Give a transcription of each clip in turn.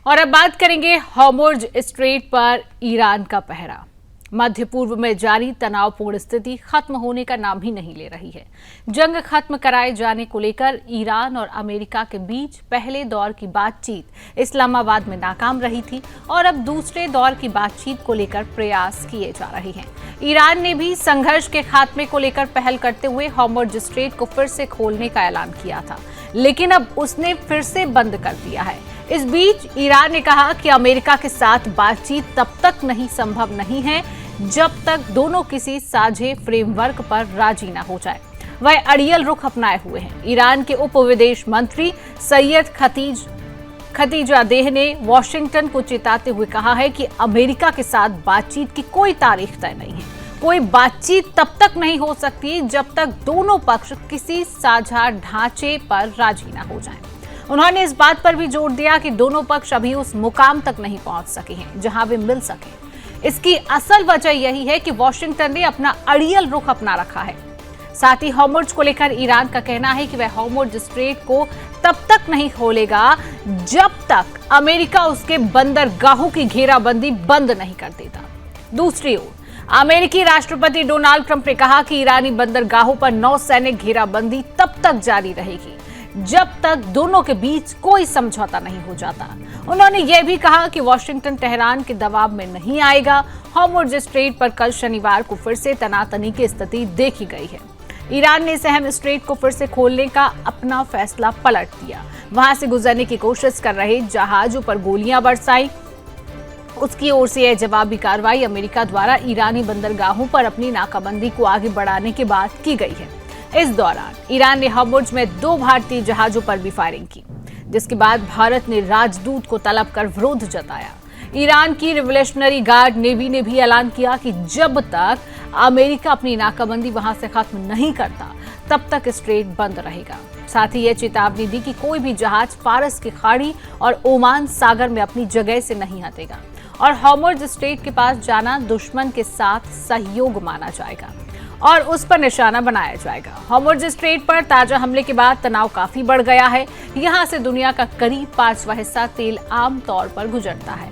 और अब बात करेंगे हॉर्मुज़ स्ट्रेट पर ईरान का पहरा। मध्य पूर्व में जारी तनावपूर्ण स्थिति खत्म होने का नाम ही नहीं ले रही है। जंग खत्म कराए जाने को लेकर ईरान और अमेरिका के बीच पहले दौर की बातचीत इस्लामाबाद में नाकाम रही थी और अब दूसरे दौर की बातचीत को लेकर प्रयास किए जा रहे हैं। ईरान ने भी संघर्ष के खात्मे को लेकर पहल करते हुए हॉर्मुज़ स्ट्रेट को फिर से खोलने का ऐलान किया था, लेकिन अब उसने फिर से बंद कर दिया है। इस बीच ईरान ने कहा कि अमेरिका के साथ बातचीत तब तक संभव नहीं है जब तक दोनों किसी साझे फ्रेमवर्क पर राजी न हो जाए। वह अड़ियल रुख अपनाए हुए हैं। ईरान के उप विदेश मंत्री सैयद खतीजादेह ने वॉशिंगटन को चेताते हुए कहा है कि अमेरिका के साथ बातचीत की कोई तारीख तय नहीं है। कोई बातचीत तब तक नहीं हो सकती जब तक दोनों पक्ष किसी साझा ढांचे पर राजी न हो जाएं। उन्होंने इस बात पर भी जोर दिया कि दोनों पक्ष अभी उस मुकाम तक नहीं पहुंच सके हैं जहां वे मिल सके। इसकी असल वजह यही है कि वॉशिंगटन ने अपना अड़ियल रुख अपना रखा है। साथ ही हॉर्मुज़ को लेकर ईरान का कहना है कि वह हॉर्मुज़ स्ट्रेट को तब तक नहीं खोलेगा जब तक अमेरिका उसके बंदरगाहों की घेराबंदी बंद नहीं कर देता। दूसरी ओर अमेरिकी राष्ट्रपति डोनाल्ड ट्रंप ने कहा कि ईरानी बंदरगाहों पर नौसैनिक घेराबंदी तब तक जारी रहेगी जब तक दोनों के बीच कोई समझौता नहीं हो जाता। उन्होंने यह भी कहा कि वॉशिंगटन तेहरान के दबाव में नहीं आएगा। हॉर्मुज़ स्ट्रेट पर कल शनिवार को फिर से तनातनी की स्थिति देखी गई है। ईरान ने इस अहम स्ट्रेट को फिर से खोलने का अपना फैसला पलट दिया। वहां से गुजरने की कोशिश कर रहे जहाजों पर गोलियां बरसाई। उसकी ओर से यह जवाबी कार्रवाई अमेरिका द्वारा ईरानी बंदरगाहों पर अपनी नाकाबंदी को आगे बढ़ाने के बाद की गई है। इस दौरान ईरान ने हॉर्मुज़ में 2 भारतीय जहाजों पर भी फायरिंग की, जिसके बाद भारत ने राजदूत को तलब कर विरोध जताया। ईरान की रिवोल्यूशनरी गार्ड नेवी ने भी ऐलान किया कि जब तक अमेरिका अपनी नाकाबंदी वहां से खत्म नहीं करता तब तक स्ट्रेट बंद रहेगा। साथ ही यह चेतावनी दी कि कोई भी जहाज फारस की खाड़ी और ओमान सागर में अपनी जगह से नहीं हटेगा और हॉर्मुज़ स्ट्रेट के पास जाना दुश्मन के साथ सहयोग माना जाएगा और उस पर निशाना बनाया जाएगा। हॉर्मुज़ स्ट्रेट पर ताजा हमले के बाद तनाव काफी बढ़ गया है। यहां से दुनिया का करीब 5वां हिस्सा तेल आम तौर पर गुजरता है।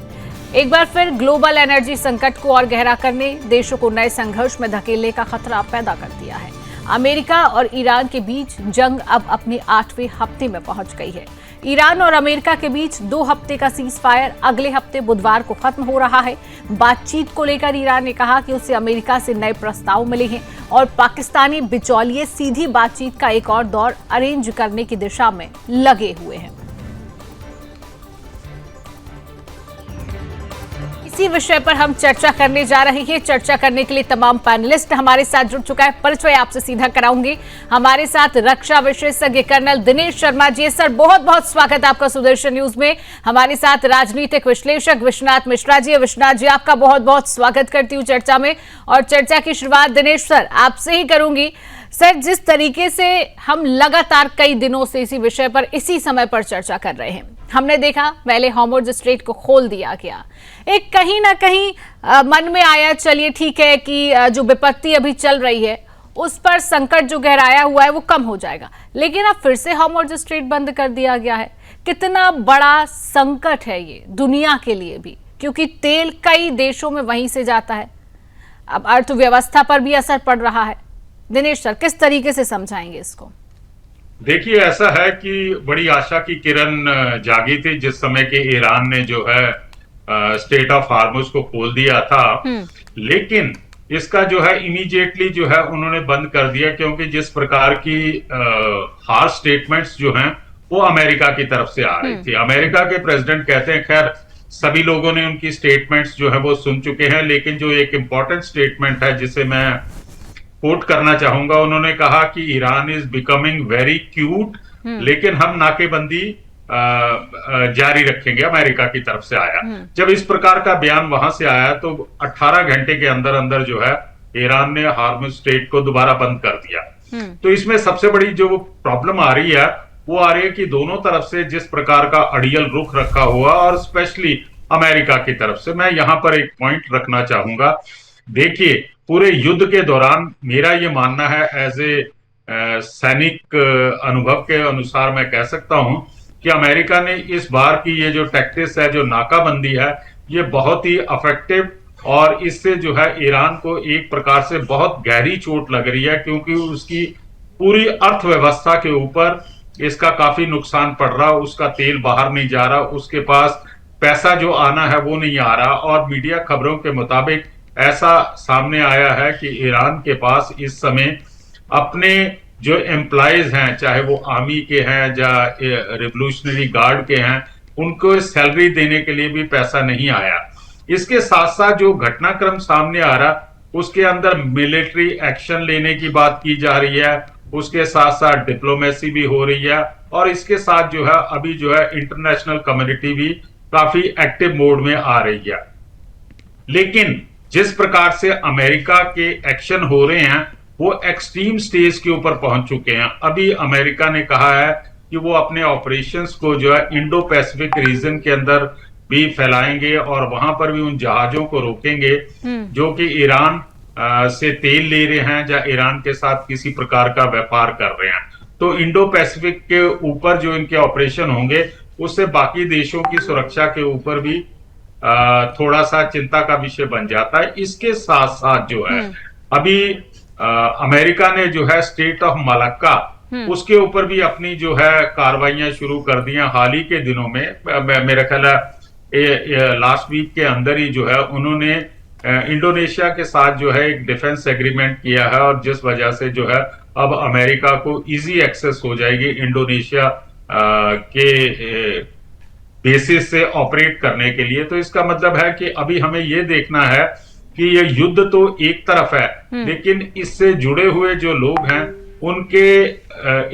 एक बार फिर ग्लोबल एनर्जी संकट को और गहरा करने, देशों को नए संघर्ष में धकेलने का खतरा पैदा कर दिया है। अमेरिका और ईरान के बीच जंग अब अपने 8वें हफ्ते में पहुंच गई है। ईरान और अमेरिका के बीच 2 हफ्ते का सीज फायर अगले हफ्ते बुधवार को खत्म हो रहा है। बातचीत को लेकर ईरान ने कहा कि उसे अमेरिका से नए प्रस्ताव मिले हैं और पाकिस्तानी बिचौलिए सीधी बातचीत का एक और दौर अरेंज करने की दिशा में लगे हुए हैं। इसी विषय पर हम चर्चा करने जा रहे हैं। चर्चा करने के लिए तमाम पैनलिस्ट हमारे साथ जुड़ चुका है। परिचय आपसे सीधा कराऊंगी। हमारे साथ रक्षा विशेषज्ञ कर्नल दिनेश शर्मा जी। सर, बहुत बहुत स्वागत आपका सुदर्शन न्यूज में। हमारे साथ राजनीतिक विश्लेषक विश्वनाथ मिश्रा जी। विश्वनाथ जी, आपका बहुत बहुत स्वागत करती हूँ चर्चा में। और चर्चा की शुरुआत दिनेश सर आपसे ही करूंगी। सर, जिस तरीके से हम लगातार कई दिनों से इसी विषय पर इसी समय पर चर्चा कर रहे हैं, हमने देखा पहले हॉर्मुज़ स्ट्रेट को खोल दिया गया, एक कहीं ना कहीं मन में आया चलिए ठीक है कि जो विपत्ति अभी चल रही है उस पर संकट जो गहराया हुआ है वो कम हो जाएगा, लेकिन अब फिर से हॉर्मुज़ स्ट्रेट बंद कर दिया गया है। कितना बड़ा संकट है ये दुनिया के लिए भी, क्योंकि तेल कई देशों में वहीं से जाता है। अब अर्थव्यवस्था पर भी असर पड़ रहा है। दिनेश सर, किस तरीके से समझाएंगे इसको? देखिए, ऐसा है कि बड़ी आशा की किरण जागी थी जिस समय के ईरान ने जो है स्टेट ऑफ हॉर्मुज़ को खोल दिया था, लेकिन इसका जो है इमीडिएटली जो है उन्होंने बंद कर दिया, क्योंकि जिस प्रकार की हार्श स्टेटमेंट्स जो हैं वो अमेरिका की तरफ से आ रही थी। अमेरिका के प्रेसिडेंट कहते हैं, खैर सभी लोगों ने उनकी स्टेटमेंट्स जो है वो सुन चुके हैं, लेकिन जो एक इंपॉर्टेंट स्टेटमेंट है जिसे मैं कोट करना चाहूंगा, उन्होंने कहा कि Iran is becoming very cute, लेकिन हम नाकेबंदी जारी रखेंगे। अमेरिका की तरफ से आया। जब इस प्रकार का बयान वहां से आया तो 18 घंटे के अंदर अंदर जो है ईरान ने हॉर्मुज़ स्ट्रेट को दोबारा बंद कर दिया। तो इसमें सबसे बड़ी जो प्रॉब्लम आ रही है वो आ रही है कि दोनों तरफ से जिस प्रकार का अड़ियल रुख रखा हुआ, और स्पेशली अमेरिका की तरफ से, मैं यहां पर एक पॉइंट रखना चाहूंगा। देखिए, पूरे युद्ध के दौरान मेरा ये मानना है, एज ए सैनिक अनुभव के अनुसार मैं कह सकता हूं कि अमेरिका ने इस बार की ये जो टैक्टिक्स है, जो नाकाबंदी है, ये बहुत ही इफेक्टिव, और इससे जो है ईरान को एक प्रकार से बहुत गहरी चोट लग रही है, क्योंकि उसकी पूरी अर्थव्यवस्था के ऊपर इसका काफी नुकसान पड़ रहा, उसका तेल बाहर नहीं जा रहा, उसके पास पैसा जो आना है वो नहीं आ रहा। और मीडिया खबरों के मुताबिक ऐसा सामने आया है कि ईरान के पास इस समय अपने जो एम्प्लॉयज हैं, चाहे वो आर्मी के हैं या रिवोल्यूशनरी गार्ड के हैं, उनको सैलरी देने के लिए भी पैसा नहीं आया। इसके साथ साथ जो घटनाक्रम सामने आ रहा, उसके अंदर मिलिट्री एक्शन लेने की बात की जा रही है, उसके साथ साथ डिप्लोमेसी भी हो रही है, और इसके साथ जो है अभी जो है इंटरनेशनल कम्युनिटी भी काफी एक्टिव मोड में आ रही है। लेकिन जिस प्रकार से अमेरिका के एक्शन हो रहे हैं वो एक्सट्रीम स्टेज के ऊपर पहुंच चुके हैं। अभी अमेरिका ने कहा है कि वो अपने ऑपरेशंस को जो है इंडो पैसिफिक रीजन के अंदर भी फैलाएंगे, और वहां पर भी उन जहाजों को रोकेंगे जो कि ईरान से तेल ले रहे हैं या ईरान के साथ किसी प्रकार का व्यापार कर रहे हैं। तो इंडो पैसिफिक के ऊपर जो इनके ऑपरेशन होंगे, उससे बाकी देशों की सुरक्षा के ऊपर भी थोड़ा सा चिंता का विषय बन जाता है। इसके साथ साथ जो है अभी अमेरिका ने जो है स्टेट ऑफ मलक्का, उसके ऊपर भी अपनी जो है कार्रवाइयां शुरू कर दी हैं। हाल ही के दिनों में मेरा ख्याल है लास्ट वीक के अंदर ही जो है उन्होंने इंडोनेशिया के साथ जो है एक डिफेंस एग्रीमेंट किया है, और जिस वजह से जो है अब अमेरिका को इजी एक्सेस हो जाएगी इंडोनेशिया के बेसिस से ऑपरेट करने के लिए। तो इसका मतलब है कि अभी हमें ये देखना है कि ये युद्ध तो एक तरफ है, लेकिन इससे जुड़े हुए जो लोग हैं उनके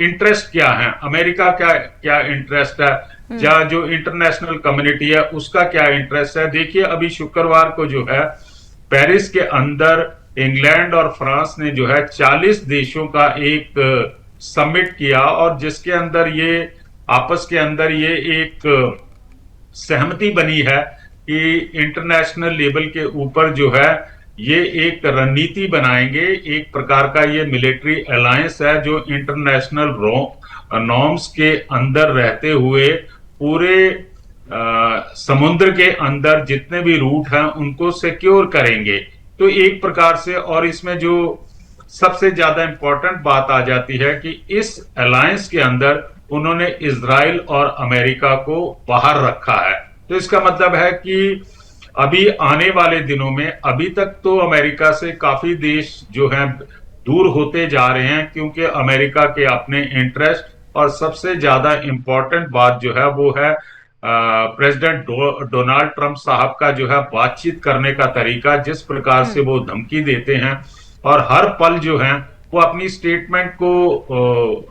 इंटरेस्ट क्या हैं, अमेरिका का क्या इंटरेस्ट है, या जो इंटरनेशनल कम्युनिटी है उसका क्या इंटरेस्ट है। देखिए अभी शुक्रवार को जो है पेरिस के अंदर इंग्लैंड और फ्रांस ने जो है 40 देशों का एक समिट किया, और जिसके अंदर ये आपस के अंदर ये एक सहमति बनी है कि इंटरनेशनल लेवल के ऊपर जो है ये एक रणनीति बनाएंगे। एक प्रकार का ये मिलिट्री अलायंस है जो इंटरनेशनल नॉर्म्स के अंदर रहते हुए पूरे समुद्र के अंदर जितने भी रूट हैं उनको सिक्योर करेंगे। तो एक प्रकार से, और इसमें जो सबसे ज्यादा इंपॉर्टेंट बात आ जाती है कि इस अलायंस के अंदर उन्होंने इजराइल और अमेरिका को बाहर रखा है। तो इसका मतलब है कि अभी आने वाले दिनों में, अभी तक तो अमेरिका से काफी देश जो हैं दूर होते जा रहे हैं, क्योंकि अमेरिका के अपने इंटरेस्ट, और सबसे ज्यादा इंपॉर्टेंट बात जो है वो है प्रेसिडेंट डोनाल्ड ट्रंप साहब का जो है बातचीत करने का तरीका, जिस प्रकार से वो धमकी देते हैं और हर पल जो है वो अपनी स्टेटमेंट को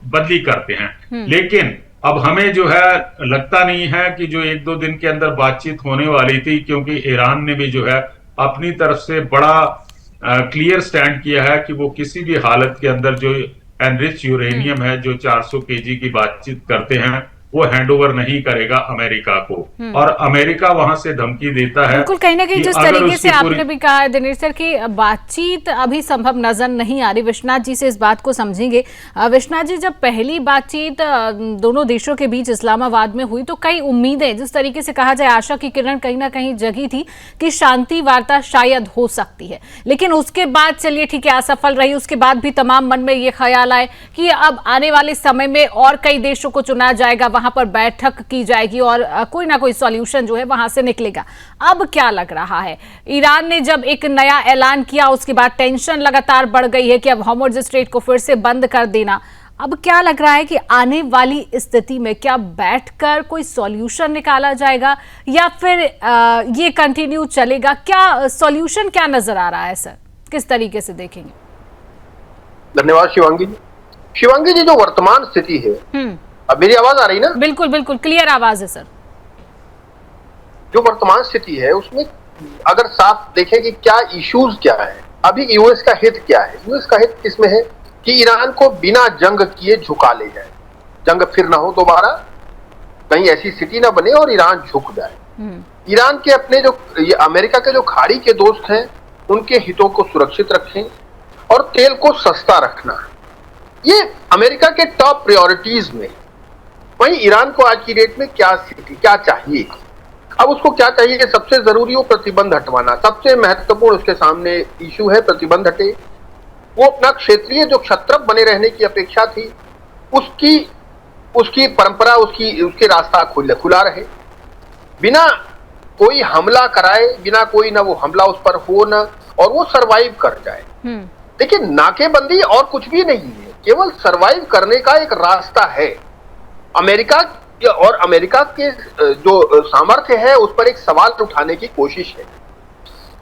बदली करते हैं। लेकिन अब हमें जो है लगता नहीं है कि जो एक दो दिन के अंदर बातचीत होने वाली थी, क्योंकि ईरान ने भी जो है अपनी तरफ से बड़ा क्लियर स्टैंड किया है कि वो किसी भी हालत के अंदर जो एनरिच यूरेनियम है, जो 400 केजी की बातचीत करते हैं, वो हैंडओवर नहीं करेगा अमेरिका को। और अमेरिका वहां से धमकी देता है। बिल्कुल, कहीं ना कहीं जिस तरीके से आपने भी कहा है दिनेश सर की बातचीत अभी संभव नजर नहीं आ रही। विश्वनाथ जी से इस बात को समझेंगे। विश्वनाथ जी, जब पहली बातचीत दोनों देशों के बीच इस्लामाबाद में हुई तो कई उम्मीदें, जिस तरीके से कहा जाए आशा की किरण कहीं ना कहीं जगी थी कि शांति वार्ता शायद हो सकती है। लेकिन उसके बाद चलिए ठीक है असफल रही, उसके बाद भी तमाम मन में ये ख्याल आए कि अब आने वाले समय में और कई देशों को चुना जाएगा, वहां पर बैठक की जाएगी और कोई ना कोई सॉल्यूशन जो है वहां से निकलेगा। अब क्या लग रहा है, ईरान ने जब एक नया ऐलान किया उसके बाद टेंशन लगातार बढ़ गई है कि अब हॉर्मुज़ स्ट्रेट को फिर से बंद कर देना। अब क्या लग रहा है कि आने वाली स्थिति में क्या बैठकर कोई सॉल्यूशन निकाला जाएगा या फिर ये कंटिन्यू चलेगा? क्या सॉल्यूशन क्या नजर आ रहा है सर, किस तरीके से देखेंगे? धन्यवाद शिवांगी जी। शिवांगी जी, जो वर्तमान स्थिति है, अब मेरी आवाज आ रही ना? बिल्कुल बिल्कुल क्लियर आवाज है सर। जो वर्तमान स्थिति है उसमें अगर साफ देखें कि क्या इश्यूज क्या है, अभी यूएस का हित क्या है। यूएस का हित किसमें है कि ईरान को बिना जंग किए झुका ले जाए, जंग फिर ना हो दोबारा, कहीं ऐसी स्थिति ना बने और ईरान झुक जाए। ईरान के अपने जो ये अमेरिका के जो खाड़ी के दोस्त हैं उनके हितों को सुरक्षित रखें और तेल को सस्ता रखना, ये अमेरिका के टॉप प्रायोरिटीज में। वहीं ईरान को आज की डेट में क्या स्थिति, क्या चाहिए? अब उसको क्या चाहिए? सबसे जरूरी वो प्रतिबंध हटवाना, सबसे महत्वपूर्ण उसके सामने इशू है, प्रतिबंध हटे। वो अपना क्षेत्रीय जो क्षत्रप बने रहने की अपेक्षा थी, उसकी परंपरा, उसके रास्ता खुला रहे, बिना कोई हमला कराए, बिना कोई ना वो हमला उस पर हो न, और वो सरवाइव कर जाए। देखिए, नाकेबंदी और कुछ भी नहीं है, केवल सरवाइव करने का एक रास्ता है। अमेरिका के जो सामर्थ्य है उस पर एक सवाल उठाने की कोशिश है।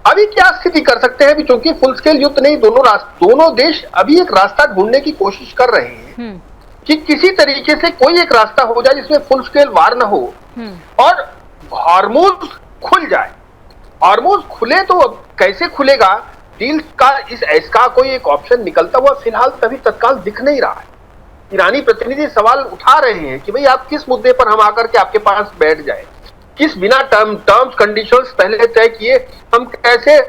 अभी क्या स्थिति कर सकते हैं? क्योंकि फुल स्केल युद्ध नहीं, दोनों देश अभी एक रास्ता ढूंढने की कोशिश कर रहे हैं कि किसी तरीके से कोई एक रास्ता हो जाए जिसमें फुल स्केल वार न हो और हार्मोज खुल जाए। हार्मोज खुले तो अब कैसे खुलेगा? डील का इसका कोई एक ऑप्शन निकलता हुआ फिलहाल तभी तत्काल दिख नहीं रहा है। ईरानी प्रतिनिधि सवाल उठा रहे हैं कि भाई आप किस मुद्दे पर हम आकर के आपके पास बैठ जाए, किस बिना टर्म्स कंडीशंस पहले तय किए हम कैसे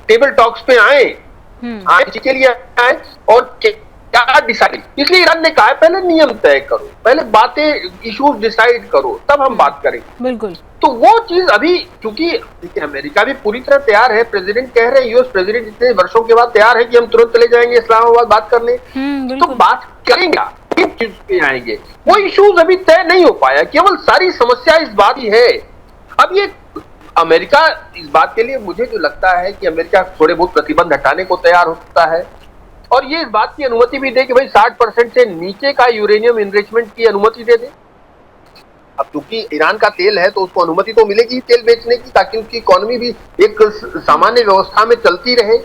टेबल टॉक्स पे आए के लिए आए और क्या डिसाइड। इसलिए ईरान ने कहा है पहले नियम तय करो, पहले बातें, इश्यूज डिसाइड करो, तब हम बात करेंगे। बिल्कुल। तो वो चीज अभी, क्योंकि अमेरिका भी पूरी तरह तैयार है, प्रेसिडेंट कह रहे हैं, यूएस प्रेसिडेंट इतने वर्षों के बाद तैयार है कि हम तुरंत चले जाएंगे इस्लामाबाद बात करने, तो बात करेंगे, किस चीज पे आएंगे, वो इश्यूज अभी तय नहीं हो पाया। केवल सारी समस्या इस बात की है। अब ये अमेरिका इस बात के लिए, मुझे जो लगता है कि अमेरिका थोड़े बहुत प्रतिबंध हटाने को तैयार हो सकता है और ये इस बात की अनुमति भी दे कि भाई 60% से नीचे का यूरेनियम इनरिचमेंट की अनुमति दे दे। अब चूंकि ईरान का तेल है तो उसको अनुमति तो मिलेगी तेल बेचने की, ताकि उसकी इकोनॉमी भी एक सामान्य व्यवस्था में चलती रहे।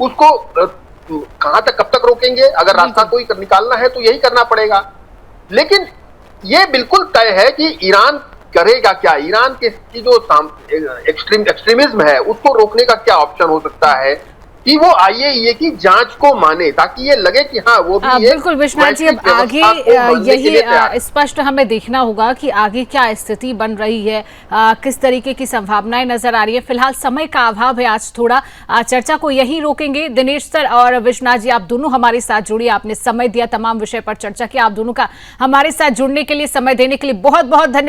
उसको कहां तक, कब तक रोकेंगे? अगर रास्ता कोई निकालना है तो यही करना पड़ेगा। लेकिन ये बिल्कुल तय है कि ईरान करेगा क्या, ईरान की जो एक्सट्रीमिज्म है उसको रोकने का क्या ऑप्शन हो सकता है कि वो आईएईए की जांच को माने, ताकि ये लगे कि हाँ वो भी बिल्कुल विश्वनाथ जी, अब आगे यही स्पष्ट हमें देखना होगा कि आगे क्या स्थिति बन रही है, किस तरीके की संभावनाएं नजर आ रही है। फिलहाल समय का अभाव है, आज थोड़ा चर्चा को यही रोकेंगे। दिनेश सर और विश्वनाथ जी, आप दोनों हमारे साथ जुड़िए, आपने समय दिया, तमाम विषय पर चर्चा की। आप दोनों का हमारे साथ जुड़ने के लिए, समय देने के लिए बहुत बहुत धन्यवाद।